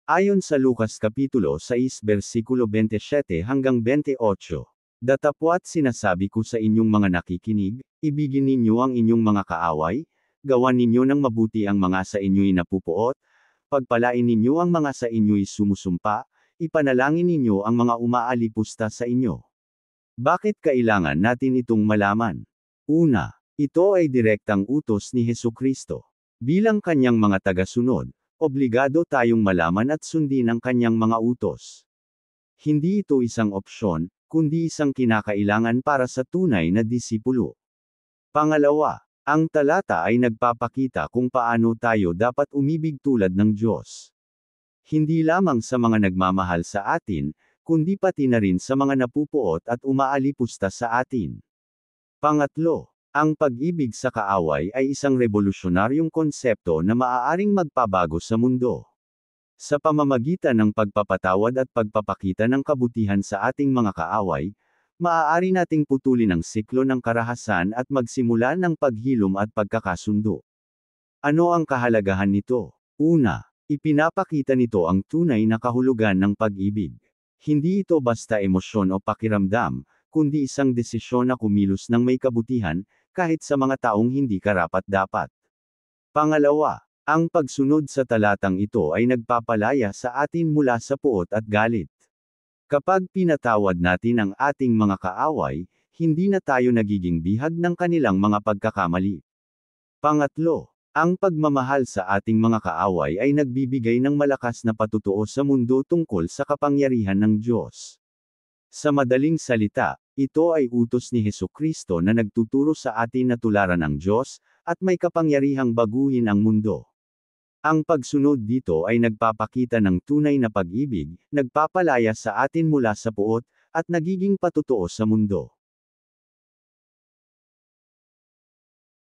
Ayon sa Lucas Kapitulo 6 versikulo 27 hanggang 28. Datapwat sinasabi ko sa inyong mga nakikinig, ibigin ninyo ang inyong mga kaaway, gawan ninyo ng mabuti ang mga sa inyo'y napupuot, pagpalain ninyo ang mga sa inyo'y sumusumpa, ipanalangin ninyo ang mga umaalipusta sa inyo. Bakit kailangan natin itong malaman? Una, ito ay direktang utos ni Hesukristo. Bilang kanyang mga tagasunod, obligado tayong malaman at sundin ang kanyang mga utos. Hindi ito isang opsyon, kundi isang kinakailangan para sa tunay na disipulo. Pangalawa, ang talata ay nagpapakita kung paano tayo dapat umibig tulad ng Diyos. Hindi lamang sa mga nagmamahal sa atin, kundi pati na rin sa mga napupuot at umaalipusta sa atin. Pangatlo, ang pag-ibig sa kaaway ay isang revolusyonaryong konsepto na maaaring magpabago sa mundo. Sa pamamagitan ng pagpapatawad at pagpapakita ng kabutihan sa ating mga kaaway, maaari nating putulin ang siklo ng karahasan at magsimula ng paghilom at pagkakasundo. Ano ang kahalagahan nito? Una, ipinapakita nito ang tunay na kahulugan ng pag-ibig. Hindi ito basta emosyon o pakiramdam, kundi isang desisyon na kumilos ng may kabutihan, kahit sa mga taong hindi karapat-dapat. Pangalawa, ang pagsunod sa talatang ito ay nagpapalaya sa atin mula sa puot at galit. Kapag pinatawad natin ang ating mga kaaway, hindi na tayo nagiging bihag ng kanilang mga pagkakamali. Pangatlo, ang pagmamahal sa ating mga kaaway ay nagbibigay ng malakas na patutuo sa mundo tungkol sa kapangyarihan ng Diyos. Sa madaling salita, ito ay utos ni Hesukristo na nagtuturo sa atin na tularan ang Diyos, at may kapangyarihang baguhin ang mundo. Ang pagsunod dito ay nagpapakita ng tunay na pag-ibig, nagpapalaya sa atin mula sa puot, at nagiging patutuo sa mundo.